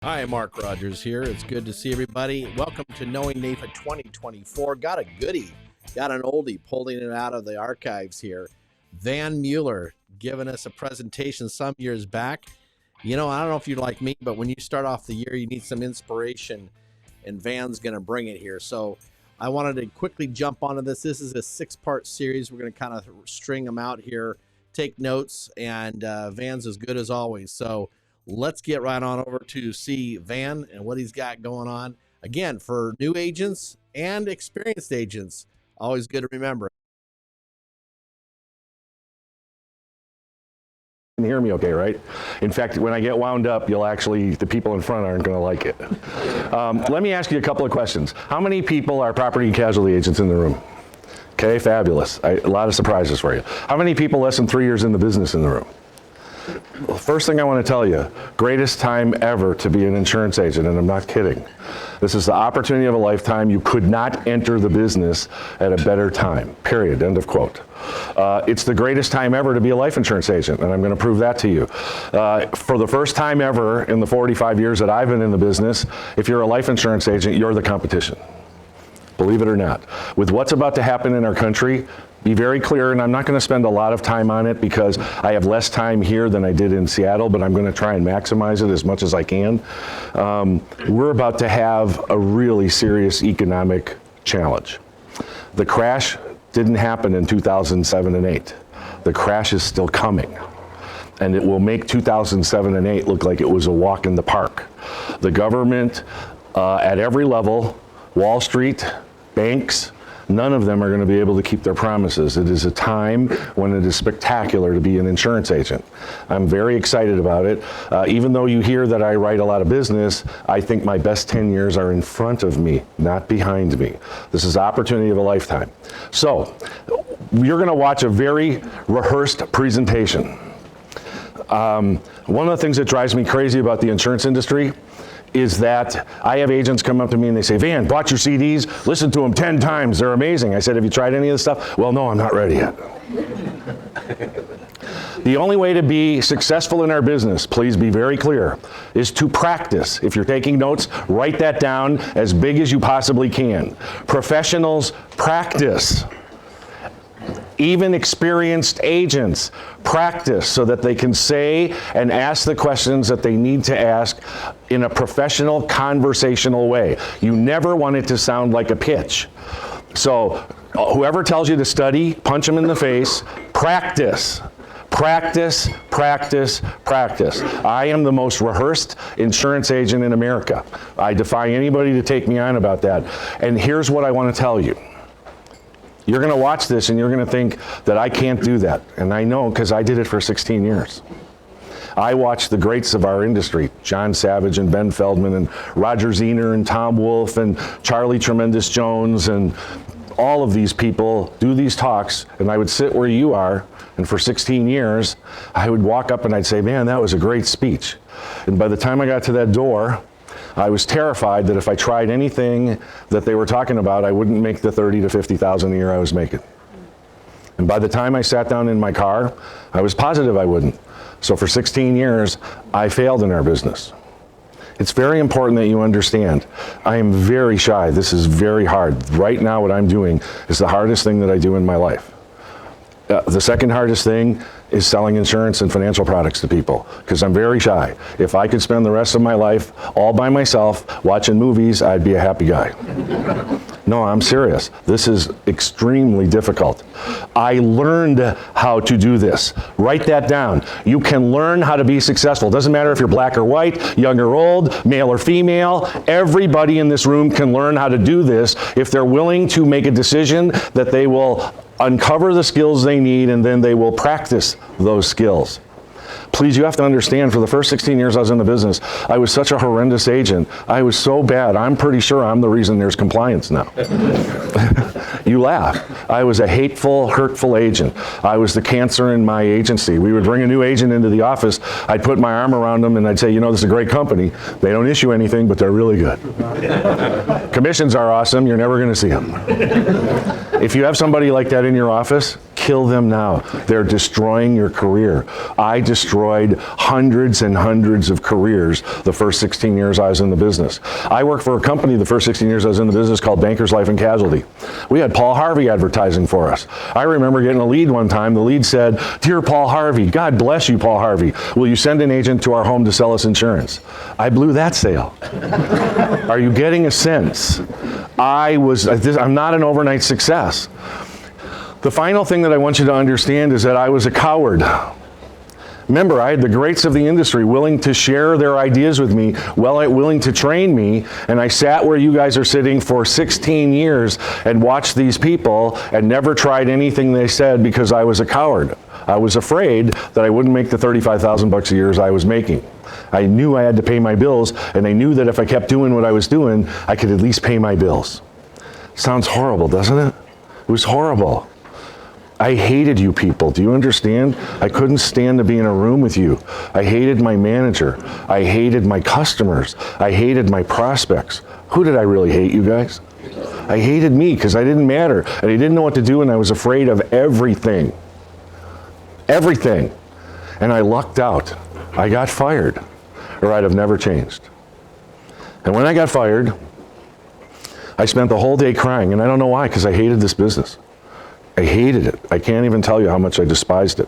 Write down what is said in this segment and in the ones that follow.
Hi, Mark Rogers here. It's good to see everybody. Welcome to Knowing NAIFA 2024. Got a goodie, got an oldie, pulling it out of the archives here. Van Mueller giving us a presentation some years back. You know, I don't know if you're like me, but when you start off the year, you need some inspiration, and Van's going to bring it here. So I wanted to quickly jump onto this. This is a 6-part series. We're going to kind of string them out here, take notes, and Van's as good as always. So let's get right on over to see Van and what he's got going on. Again, for new agents and experienced agents, always good to remember. You can hear me okay, right? In fact, when I get wound up, the people in front aren't going to like it. Let me ask you a couple of questions. How many people are property and casualty agents in the room? Okay, fabulous. A lot of surprises for you. How many people less than 3 years in the business in the room? Well, first thing I want to tell you, greatest time ever to be an insurance agent, and I'm not kidding. This is the opportunity of a lifetime. You could not enter the business at a better time, period, end of quote. It's the greatest time ever to be a life insurance agent, and I'm going to prove that to you. For the first time ever in the 45 years that I've been in the business, if you're a life insurance agent, you're the competition. Believe it or not. With what's about to happen in our country, be very clear, and I'm not going to spend a lot of time on it because I have less time here than I did in Seattle, but I'm going to try and maximize it as much as I can. We're about to have a really serious economic challenge. The crash didn't happen in 2007 and 8. The crash is still coming, and it will make 2007 and 8 look like it was a walk in the park. The government at every level, Wall Street, banks, none of them are going to be able to keep their promises. It is a time when it is spectacular to be an insurance agent. I'm very excited about it. Even though you hear that I write a lot of business, I think my best 10 years are in front of me, not behind me. This is opportunity of a lifetime. So, you're going to watch a very rehearsed presentation. One of the things that drives me crazy about the insurance industry is that I have agents come up to me and they say, Van, bought your CDs, listened to them 10 times, they're amazing. I said, have you tried any of this stuff? Well, no, I'm not ready yet. The only way to be successful in our business, please be very clear, is to practice. If you're taking notes, write that down as big as you possibly can. Professionals practice. Even experienced agents practice so that they can say and ask the questions that they need to ask in a professional, conversational way. You never want it to sound like a pitch. So whoever tells you to study, punch them in the face. Practice. Practice, practice, practice. I am the most rehearsed insurance agent in America. I defy anybody to take me on about that. And here's what I want to tell you. You're going to watch this and you're going to think that I can't do that. And I know because I did it for 16 years. I watched the greats of our industry, John Savage and Ben Feldman and Roger Zener and Tom Wolfe and Charlie Tremendous Jones and all of these people do these talks, and I would sit where you are, and for 16 years, I would walk up and I'd say, man, that was a great speech. And by the time I got to that door, I was terrified that if I tried anything that they were talking about, I wouldn't make the $30,000 to $50,000 a year I was making. And by the time I sat down in my car, I was positive I wouldn't. So for 16 years, I failed in our business. It's very important that you understand. I am very shy. This is very hard. Right now, what I'm doing is the hardest thing that I do in my life. The second hardest thing is selling insurance and financial products to people, because I'm very shy. If I could spend the rest of my life all by myself watching movies, I'd be a happy guy. No, I'm serious. This is extremely difficult. I learned how to do this. Write that down. You can learn how to be successful. Doesn't matter if you're black or white, young or old, male or female. Everybody in this room can learn how to do this if they're willing to make a decision that they will uncover the skills they need, and then they will practice those skills. Please, you have to understand, for the first 16 years I was in the business, I was such a horrendous agent. I was so bad, I'm pretty sure I'm the reason there's compliance now. You laugh. I was a hateful, hurtful agent. I was the cancer in my agency. We would bring a new agent into the office, I'd put my arm around them and I'd say, you know, this is a great company. They don't issue anything, but they're really good. Commissions are awesome, you're never gonna see them. If you have somebody like that in your office, kill them now. They're destroying your career. I destroyed hundreds and hundreds of careers the first 16 years I was in the business. I worked for a company the first 16 years I was in the business called Bankers Life and Casualty. We had Paul Harvey advertising for us. I remember getting a lead one time. The lead said, "Dear Paul Harvey, God bless you, Paul Harvey. Will you send an agent to our home to sell us insurance?" I blew that sale. Are you getting a sense? I'm not an overnight success. The final thing that I want you to understand is that I was a coward. Remember, I had the greats of the industry willing to share their ideas with me, willing to train me, and I sat where you guys are sitting for 16 years and watched these people and never tried anything they said because I was a coward. I was afraid that I wouldn't make the $35,000 a year as I was making. I knew I had to pay my bills, and I knew that if I kept doing what I was doing, I could at least pay my bills. Sounds horrible, doesn't it? It was horrible. I hated you people. Do you understand? I couldn't stand to be in a room with you. I hated my manager. I hated my customers. I hated my prospects. Who did I really hate, you guys? I hated me because I didn't matter, and I didn't know what to do, and I was afraid of everything. Everything. And I lucked out. I got fired, or I'd have never changed. And when I got fired, I spent the whole day crying, and I don't know why, because I hated this business. I hated it. I can't even tell you how much I despised it.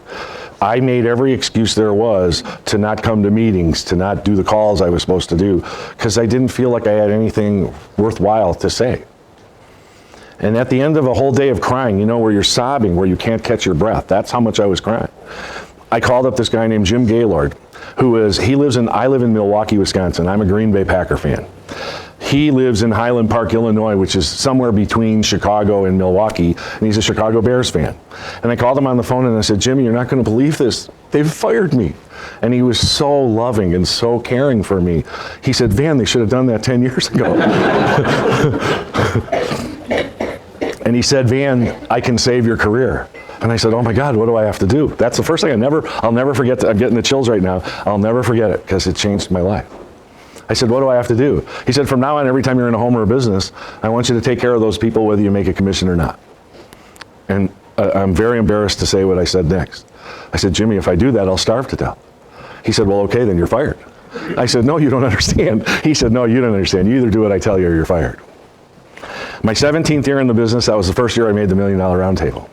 I made every excuse there was to not come to meetings, to not do the calls I was supposed to do, because I didn't feel like I had anything worthwhile to say. And at the end of a whole day of crying, you know, where you're sobbing, where you can't catch your breath, that's how much I was crying. I called up this guy named Jim Gaylord, I live in Milwaukee, Wisconsin. I'm a Green Bay Packer fan. He lives in Highland Park, Illinois, which is somewhere between Chicago and Milwaukee, and he's a Chicago Bears fan. And I called him on the phone and I said, "Jimmy, you're not going to believe this. They've fired me." And he was so loving and so caring for me. He said, "Van, they should have done that 10 years ago." And he said, "Van, I can save your career." And I said, "Oh my God, what do I have to do?" That's the first thing I'll never forget. I'm getting the chills right now. I'll never forget it because it changed my life. I said, "What do I have to do?" He said, "From now on, every time you're in a home or a business, I want you to take care of those people whether you make a commission or not." And I'm very embarrassed to say what I said next. I said, "Jimmy, if I do that, I'll starve to death." He said, "Well, okay, then you're fired." I said, "No, you don't understand." He said, "No, you don't understand. You either do what I tell you or you're fired." My 17th year in the business, that was the first year I made the $1 Million Round Table.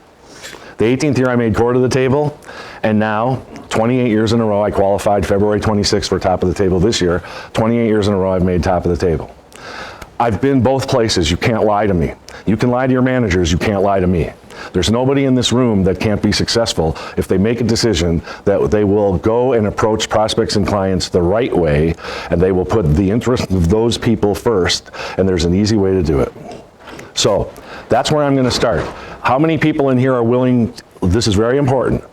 The 18th year I made core to the table, and now, 28 years in a row, I qualified February 26th for top of the table this year. 28 years in a row I've made top of the table. I've been both places. You can't lie to me. You can lie to your managers, you can't lie to me. There's nobody in this room that can't be successful if they make a decision that they will go and approach prospects and clients the right way, and they will put the interest of those people first, and there's an easy way to do it. So, that's where I'm going to start. How many people in here are willing, this is very important,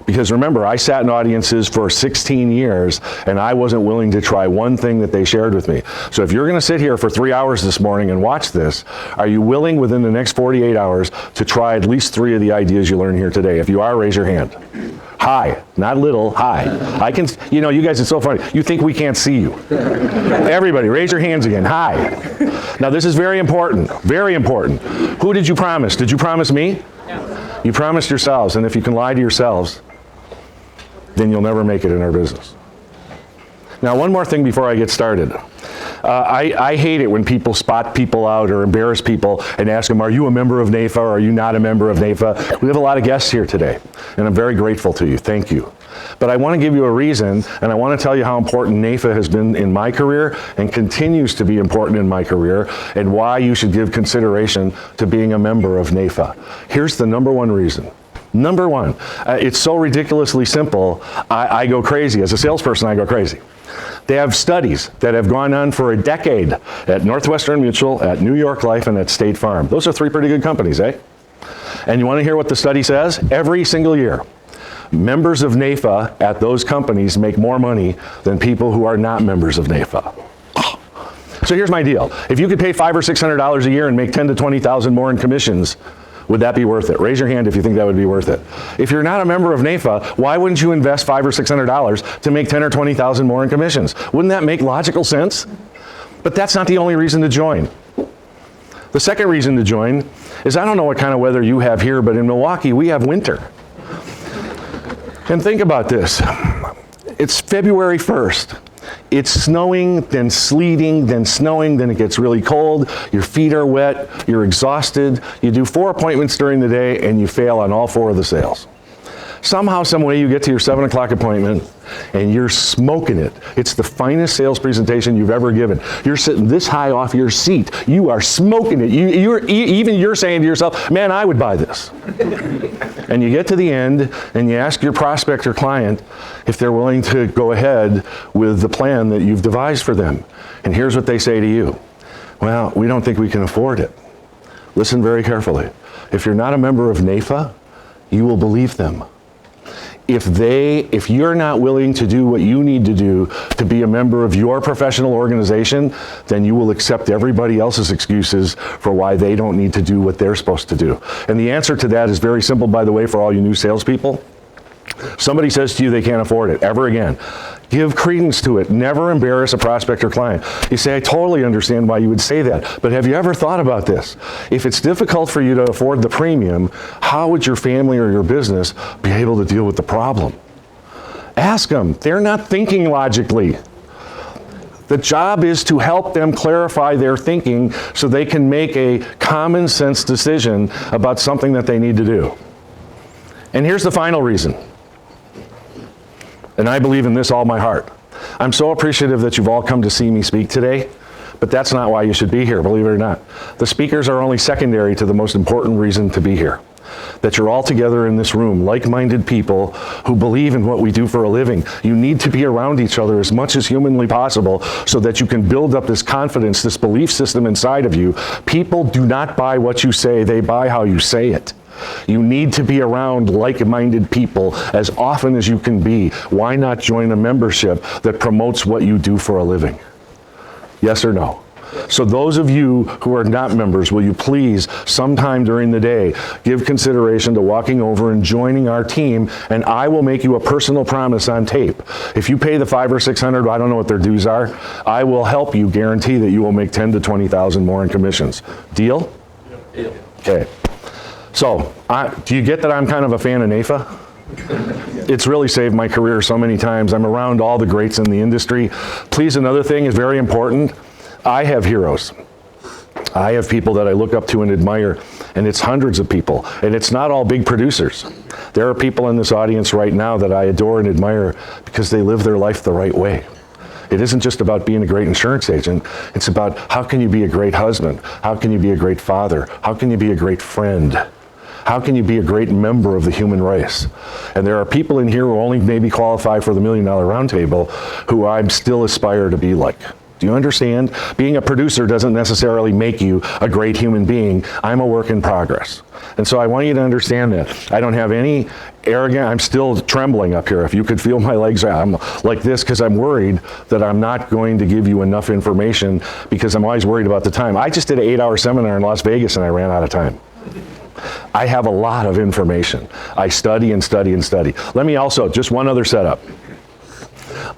because remember, I sat in audiences for 16 years and I wasn't willing to try one thing that they shared with me. So if you're going to sit here for 3 hours this morning and watch this, are you willing within the next 48 hours to try at least 3 of the ideas you learn here today? If you are, raise your hand. High, not little, high. I can, you know, you guys, it's so funny. You think we can't see you. Everybody, raise your hands again, high. Now this is very important, very important. Who did you promise? Did you promise me? No. You promised yourselves, and if you can lie to yourselves, then you'll never make it in our business. Now, one more thing before I get started. I hate it when people spot people out or embarrass people and ask them, "Are you a member of NAIFA or are you not a member of NAIFA?" We have a lot of guests here today, and I'm very grateful to you. Thank you. But I want to give you a reason, and I want to tell you how important NAIFA has been in my career and continues to be important in my career, and why you should give consideration to being a member of NAIFA. Here's the number one reason. Number one, it's so ridiculously simple, I go crazy. As a salesperson, I go crazy. They have studies that have gone on for a decade at Northwestern Mutual, at New York Life, and at State Farm. Those are 3 pretty good companies, eh? And you want to hear what the study says? Every single year, members of NAIFA at those companies make more money than people who are not members of NAIFA. So here's my deal. If you could pay $500 or $600 a year and make $10,000 to $20,000 more in commissions, would that be worth it? Raise your hand if you think that would be worth it. If you're not a member of NAIFA, why wouldn't you invest $500 or $600 to make $10,000 or $20,000 more in commissions? Wouldn't that make logical sense? But that's not the only reason to join. The second reason to join is I don't know what kind of weather you have here, but in Milwaukee, we have winter. And think about this. It's February 1st. It's snowing, then sleeting, then snowing, then it gets really cold. Your feet are wet, you're exhausted. You do 4 appointments during the day and you fail on all 4 of the sales. Somehow, some way you get to your 7 o'clock appointment and you're smoking it. It's the finest sales presentation you've ever given. You're sitting this high off your seat. You are smoking it. You're saying to yourself, man, I would buy this. And you get to the end and you ask your prospect or client if they're willing to go ahead with the plan that you've devised for them. And here's what they say to you. Well, we don't think we can afford it. Listen very carefully. If you're not a member of NAIFA, you will believe them. If you're not willing to do what you need to do to be a member of your professional organization, then you will accept everybody else's excuses for why they don't need to do what they're supposed to do. And the answer to that is very simple, by the way, for all you new salespeople. Somebody says to you they can't afford it ever again. Give credence to it. Never embarrass a prospect or client. You say, I totally understand why you would say that, but have you ever thought about this? If it's difficult for you to afford the premium, how would your family or your business be able to deal with the problem? Ask them. They're not thinking logically. The job is to help them clarify their thinking so they can make a common sense decision about something that they need to do. And here's the final reason. And I believe in this all my heart. I'm so appreciative that you've all come to see me speak today, but that's not why you should be here, believe it or not. The speakers are only secondary to the most important reason to be here. That you're all together in this room, like-minded people who believe in what we do for a living. You need to be around each other as much as humanly possible so that you can build up this confidence, this belief system inside of you. People do not buy what you say, they buy how you say it. You need to be around like-minded people as often as you can be. Why not join a membership that promotes what you do for a living? Yes or no? So those of you who are not members, will you please, sometime during the day, give consideration to walking over and joining our team, and I will make you a personal promise on tape. If you pay the $500 or $600, I don't know what their dues are, I will help you guarantee that you will make $10,000 to $20,000 more in commissions. Deal? Deal. Okay. So, do you get that I'm kind of a fan of NAIFA? It's really saved my career so many times. I'm around all the greats in the industry. Please, another thing is very important. I have heroes. I have people that I look up to and admire, and it's hundreds of people. And it's not all big producers. There are people in this audience right now that I adore and admire because they live their life the right way. It isn't just about being a great insurance agent. It's about how can you be a great husband? How can you be a great father? How can you be a great friend? How can you be a great member of the human race? And there are people in here who only maybe qualify for the $1 Million Roundtable who I still aspire to be like. Do you understand? Being a producer doesn't necessarily make you a great human being. I'm a work in progress. And so I want you to understand that. I don't have any arrogance. I'm still trembling up here. If you could feel my legs, I'm like this because I'm worried that I'm not going to give you enough information because I'm always worried about the time. I just did an 8-hour seminar in Las Vegas and I ran out of time. I have a lot of information. I study and study and study. Let me also, just one other setup.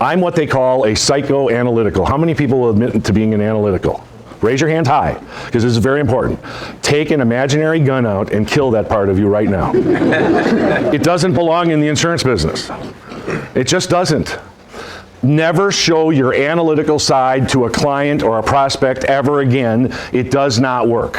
I'm what they call a psychoanalytical. How many people will admit to being an analytical? Raise your hand high, because this is very important. Take an imaginary gun out and kill that part of you right now. It doesn't belong in the insurance business. It just doesn't. Never show your analytical side to a client or a prospect ever again. It does not work.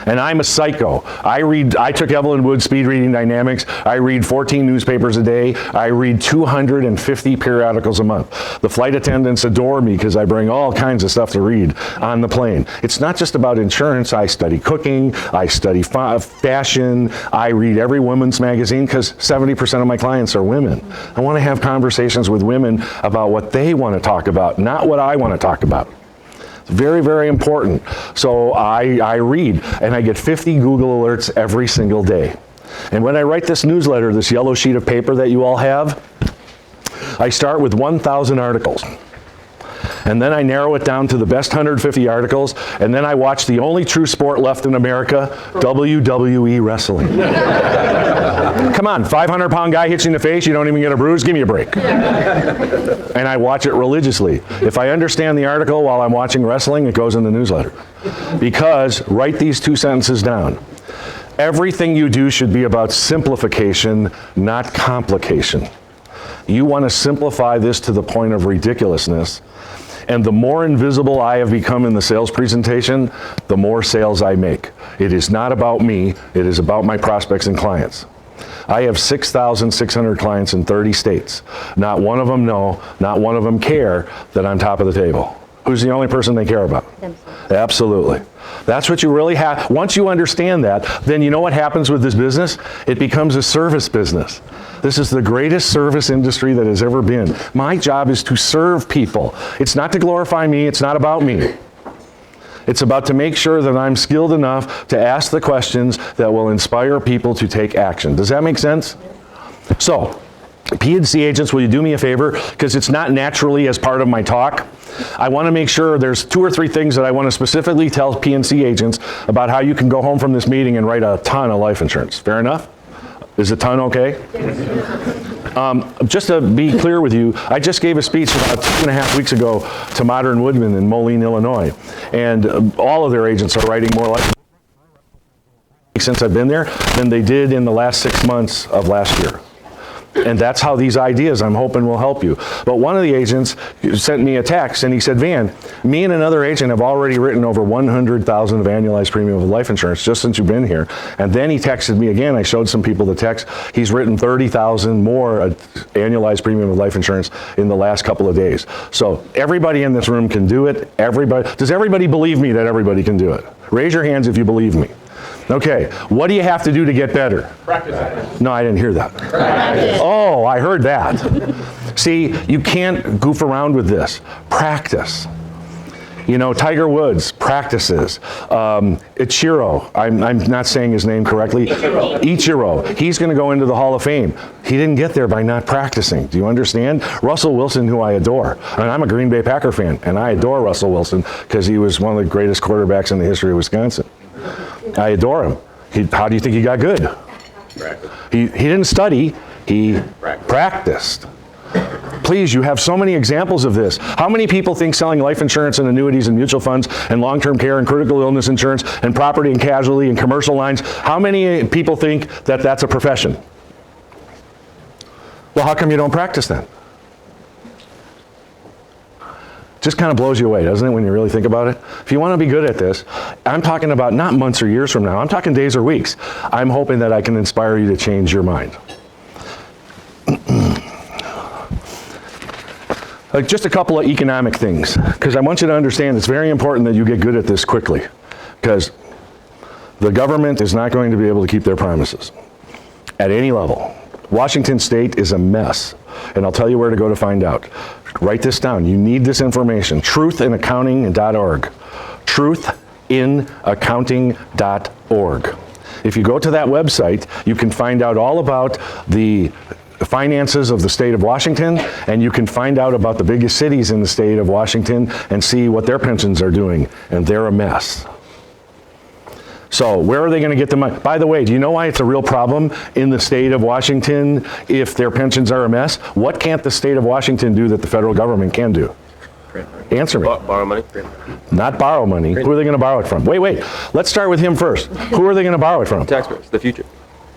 And I'm a psycho. I took Evelyn Wood's Speed Reading Dynamics. I read 14 newspapers a day. I read 250 periodicals a month. The flight attendants adore me because I bring all kinds of stuff to read on the plane. It's not just about insurance. I study cooking. I study fashion. I read every women's magazine because 70% of my clients are women. I want to have conversations with women about what they want to talk about, not what I want to talk about. Very, very important. So I read, and I get 50 Google alerts every single day. And when I write this newsletter, this yellow sheet of paper that you all have, I start with 1,000 articles. And then I narrow it down to the best 150 articles, and then I watch the only true sport left in America, WWE wrestling. Come on, 500-pound guy hits you in the face, you don't even get a bruise, give me a break. And I watch it religiously. If I understand the article while I'm watching wrestling, it goes in the newsletter. Because, write these 2 sentences down. Everything you do should be about simplification, not complication. You want to simplify this to the point of ridiculousness. And the more invisible I have become in the sales presentation, the more sales I make. It is not about me, it is about my prospects and clients. I have 6,600 clients in 30 states. Not one of them know, not one of them care that I'm top of the table. Who's the only person they care about? Absolutely. That's what you really have. Once you understand that, then you know what happens with this business? It becomes a service business. This is the greatest service industry that has ever been. My job is to serve people. It's not to glorify me, it's not about me. It's about to make sure that I'm skilled enough to ask the questions that will inspire people to take action. Does that make sense? So, P&C agents, will you do me a favor? Because it's not naturally as part of my talk. I want to make sure there's 2 or 3 things that I want to specifically tell P&C agents about how you can go home from this meeting and write a ton of life insurance. Fair enough? Is a ton okay? Just to be clear with you, I just gave a speech about 2.5 weeks ago to Modern Woodman in Moline, Illinois. And all of their agents are writing more life insurance since I've been there than they did in the last 6 months of last year. And that's how these ideas, I'm hoping, will help you. But one of the agents sent me a text and he said, Van, me and another agent have already written over 100,000 of annualized premium of life insurance just since you've been here. And then he texted me again. I showed some people the text. He's written 30,000 more annualized premium of life insurance in the last couple of days. So everybody in this room can do it. Does everybody believe me that everybody can do it? Raise your hands if you believe me. Okay, what do you have to do to get better? Practice. No, I didn't hear that. Practice. Oh, I heard that. See, you can't goof around with this. Practice. You know, Tiger Woods practices. Ichiro, I'm not saying his name correctly. Ichiro. He's going to go into the Hall of Fame. He didn't get there by not practicing. Do you understand? Russell Wilson, who I adore. And I'm a Green Bay Packer fan, and I adore Russell Wilson because he was one of the greatest quarterbacks in the history of Wisconsin. I adore him. How do you think he got good? Practice. He didn't study, he practiced. Please, you have so many examples of this. How many people think selling life insurance and annuities and mutual funds and long-term care and critical illness insurance and property and casualty and commercial lines, how many people think that that's a profession? Well, how come you don't practice then? Just kind of blows you away, doesn't it, when you really think about it? If you want to be good at this, I'm talking about not months or years from now, I'm talking days or weeks. I'm hoping that I can inspire you to change your mind. Just a couple of economic things, because I want you to understand it's very important that you get good at this quickly, because the government is not going to be able to keep their promises at any level. Washington State is a mess, and I'll tell you where to go to find out. Write this down. You need this information. Truthinaccounting.org. Truthinaccounting.org. If you go to that website, you can find out all about the finances of the state of Washington, and you can find out about the biggest cities in the state of Washington and see what their pensions are doing, and they're a mess. So where are they going to get the money? By the way, do you know why it's a real problem in the state of Washington if their pensions are a mess? What can't the state of Washington do that the federal government can do? Answer me. Borrow money. Not borrow money. Who are they going to borrow it from? Wait. Let's start with him first. Who are they going to borrow it from? Taxpayers. The future.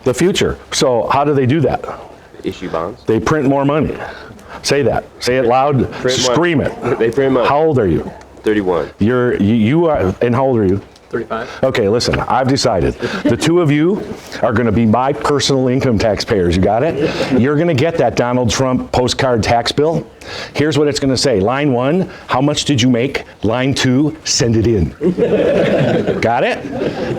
The future. So how do they do that? Issue bonds. They print more money. Say that. Say it loud. Scream it. They print money. How old are you? 31. You are, and how old are you? 35. Okay, listen, I've decided. The two of you are going to be my personal income taxpayers. You got it? You're going to get that Donald Trump postcard tax bill. Here's what it's going to say. Line 1, how much did you make? Line 2, send it in. Got it?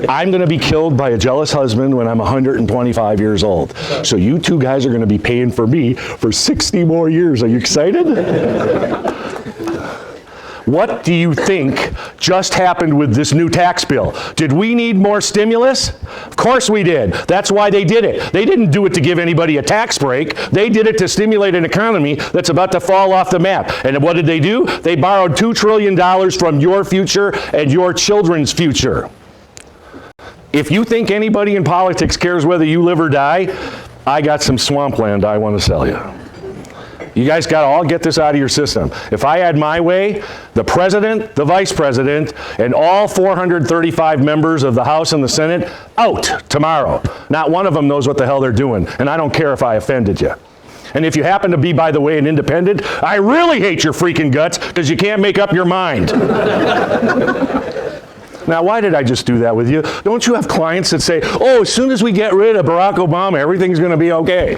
I'm going to be killed by a jealous husband when I'm 125 years old. So you two guys are going to be paying for me for 60 more years. Are you excited? What do you think just happened with this new tax bill? Did we need more stimulus? Of course we did. That's why they did it. They didn't do it to give anybody a tax break. They did it to stimulate an economy that's about to fall off the map. And what did they do? They borrowed $2 trillion from your future and your children's future. If you think anybody in politics cares whether you live or die, I got some swampland I want to sell you. You guys got to all get this out of your system. If I had my way, the president, the vice president, and all 435 members of the House and the Senate out tomorrow. Not one of them knows what the hell they're doing, and I don't care if I offended you. And if you happen to be, by the way, an independent, I really hate your freaking guts because you can't make up your mind. Now, why did I just do that with you? Don't you have clients that say, oh, as soon as we get rid of Barack Obama, everything's going to be okay?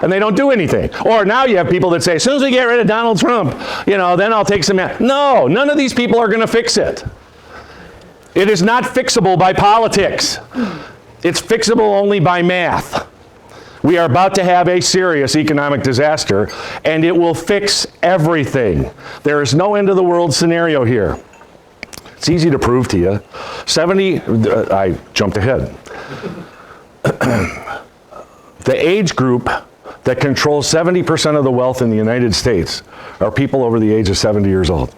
And they don't do anything. Or now you have people that say, as soon as we get rid of Donald Trump, then I'll take some... No, none of these people are going to fix it. It is not fixable by politics. It's fixable only by math. We are about to have a serious economic disaster, and it will fix everything. There is no end of the world scenario here. It's easy to prove to you. I jumped ahead. The age group that controls 70% of the wealth in the United States are people over the age of 70 years old.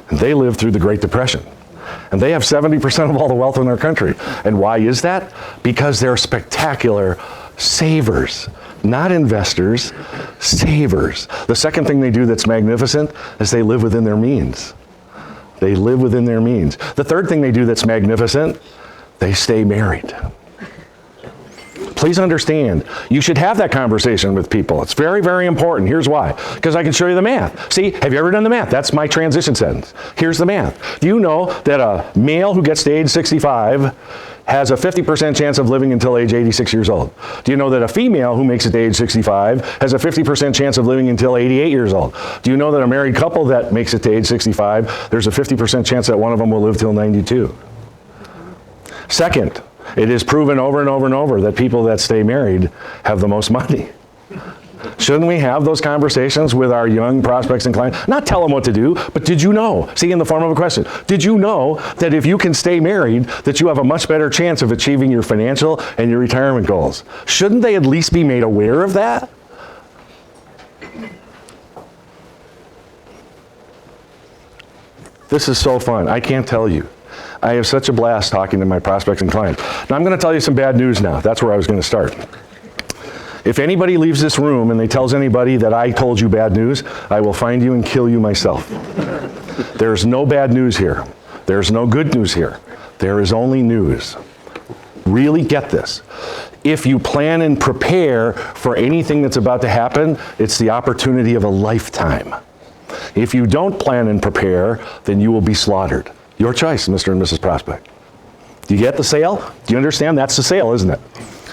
And they lived through the Great Depression. And they have 70% of all the wealth in their country. And why is that? Because they're spectacular savers. Not investors, savers. The second thing they do that's magnificent is they live within their means. They live within their means. The third thing they do that's magnificent, they stay married. Please understand, you should have that conversation with people. It's very, very important. Here's why. Because I can show you the math. See, have you ever done the math? That's my transition sentence. Here's the math. Do you know that a male who gets to age 65 has a 50% chance of living until age 86 years old? Do you know that a female who makes it to age 65 has a 50% chance of living until 88 years old? Do you know that a married couple that makes it to age 65, there's a 50% chance that one of them will live till 92? Second, it is proven over and over and over that people that stay married have the most money. Shouldn't we have those conversations with our young prospects and clients? Not tell them what to do, but did you know, see, in the form of a question, did you know that if you can stay married, that you have a much better chance of achieving your financial and your retirement goals? Shouldn't they at least be made aware of that? This is so fun. I can't tell you. I have such a blast talking to my prospects and clients. Now, I'm going to tell you some bad news now. That's where I was going to start. If anybody leaves this room and they tells anybody that I told you bad news, I will find you and kill you myself. There's no bad news here. There's no good news here. There is only news. Really get this. If you plan and prepare for anything that's about to happen, it's the opportunity of a lifetime. If you don't plan and prepare, then you will be slaughtered. Your choice, Mr. and Mrs. Prospect. Do you get the sale? Do you understand? That's the sale, isn't it?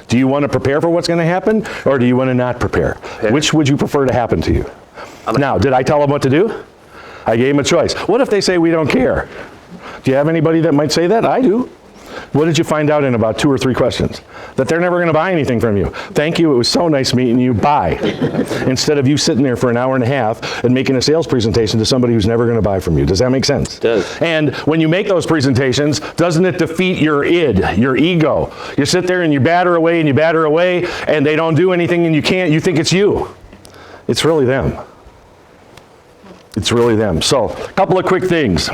Do you want to prepare for what's going to happen, or do you want to not prepare? Which would you prefer to happen to you? Now, did I tell them what to do? I gave them a choice. What if they say we don't care? Do you have anybody that might say that? I do. What did you find out in about 2 or 3 questions? That they're never going to buy anything from you. Thank you, it was so nice meeting you, bye. Instead of you sitting there for an hour and a half and making a sales presentation to somebody who's never going to buy from you. Does that make sense? It does. And when you make those presentations, doesn't it defeat your id, your ego? You sit there and you batter away and you batter away and they don't do anything and you think it's you. It's really them. It's really them. So, a couple of quick things.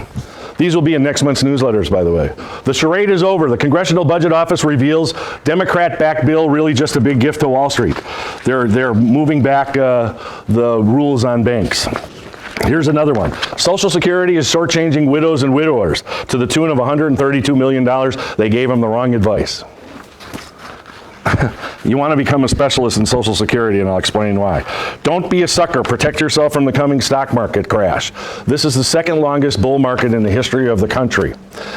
These will be in next month's newsletters, by the way. The charade is over. The Congressional Budget Office reveals Democrat-backed bill really just a big gift to Wall Street. They're moving back the rules on banks. Here's another one. Social Security is shortchanging widows and widowers to the tune of $132 million. They gave them the wrong advice. You want to become a specialist in Social Security, and I'll explain why. Don't be a sucker. Protect yourself from the coming stock market crash. This is the second longest bull market in the history of the country.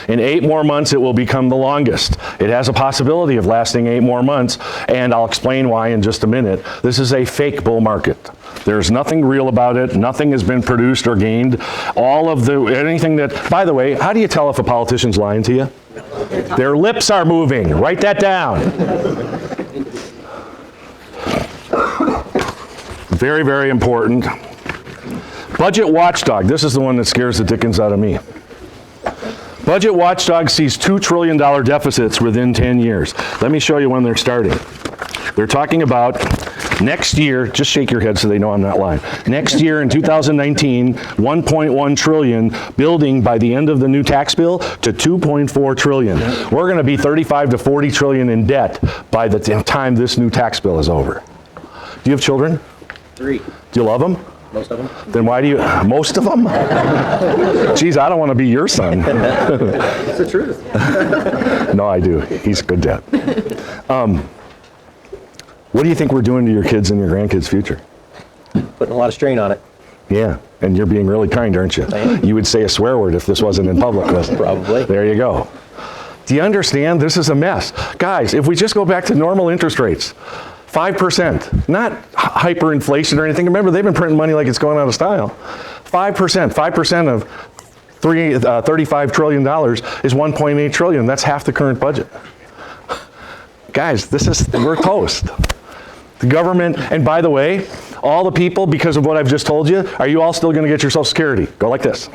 In 8 more months, it will become the longest. It has a possibility of lasting 8 more months, and I'll explain why in just a minute. This is a fake bull market. There's nothing real about it. Nothing has been produced or gained. Anything that, by the way, how do you tell if a politician's lying to you? Their lips are moving. Write that down. Very, very important. Budget watchdog. This is the one that scares the dickens out of me. Budget watchdog sees $2 trillion deficits within 10 years. Let me show you when they're starting. They're talking about next year, just shake your head so they know I'm not lying. Next year in 2019, 1.1 trillion, building by the end of the new tax bill to 2.4 trillion. We're going to be 35 to 40 trillion in debt by the time this new tax bill is over. Do you have children? 3. Do you love them? Most of them. Then why do you, most of them? Geez, I don't want to be your son. It's the truth. No, I do. He's a good dad. What do you think we're doing to your kids and your grandkids' future? Putting a lot of strain on it. Yeah, and you're being really kind, aren't you? I am. You would say a swear word if this wasn't in public. Probably. There you go. Do you understand? This is a mess. Guys, if we just go back to normal interest rates, 5%, not hyperinflation or anything. Remember, they've been printing money like it's going out of style. 5% of $35 trillion is $1.8 trillion. That's half the current budget. Guys, we're toast. The government, and by the way, all the people, because of what I've just told you, are you all still going to get your Social Security? Go like this.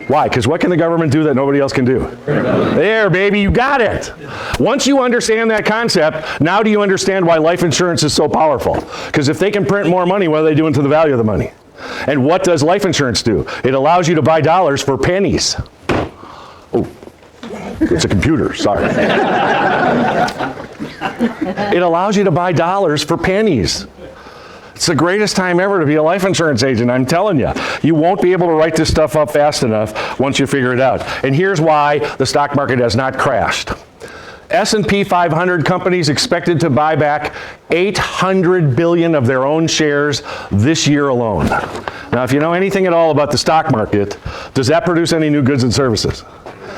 Why? Because what can the government do that nobody else can do? There, baby, you got it. Once you understand that concept, now do you understand why life insurance is so powerful? Because if they can print more money, what are they doing to the value of the money? And what does life insurance do? It allows you to buy dollars for pennies. Oh, it's a computer, sorry. It allows you to buy dollars for pennies. It's the greatest time ever to be a life insurance agent, I'm telling you. You won't be able to write this stuff up fast enough once you figure it out. And here's why the stock market has not crashed. S&P 500 companies expected to buy back 800 billion of their own shares this year alone. Now, if you know anything at all about the stock market, does that produce any new goods and services?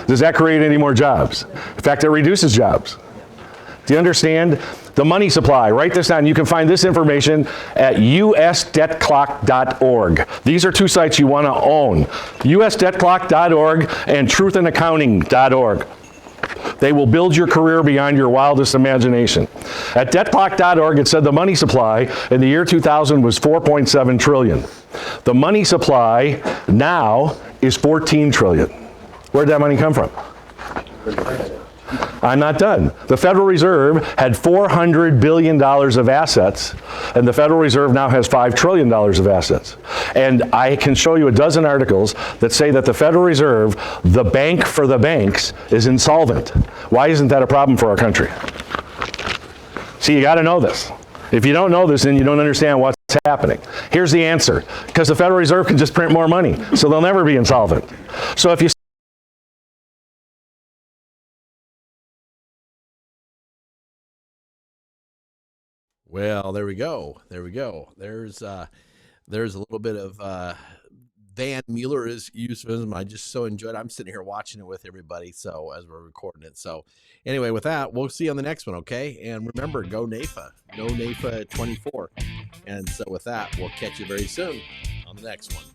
Does that create any more jobs? In fact, it reduces jobs. Do you understand? The money supply, write this down. You can find this information at usdebtclock.org. These are 2 sites you want to own, usdebtclock.org and truthinaccounting.org. They will build your career beyond your wildest imagination. At debtclock.org, it said the money supply in the year 2000 was 4.7 trillion. The money supply now is 14 trillion. Where'd that money come from? I'm not done. The Federal Reserve had $400 billion of assets, and the Federal Reserve now has $5 trillion of assets. And I can show you a dozen articles that say that the Federal Reserve, the bank for the banks, is insolvent. Why isn't that a problem for our country? See, you got to know this. If you don't know this, then you don't understand what's happening. Here's the answer. Because the Federal Reserve can just print more money, so they'll never be insolvent. So if you Well, there we go. There we go. There's a little bit of Van Mueller's euphemism. I just so enjoyed it. I'm sitting here watching it with everybody, so as we're recording it. So anyway, with that, we'll see you on the next one, okay? And remember, go NAIFA. No NAIFA 24. And so with that, we'll catch you very soon on the next one.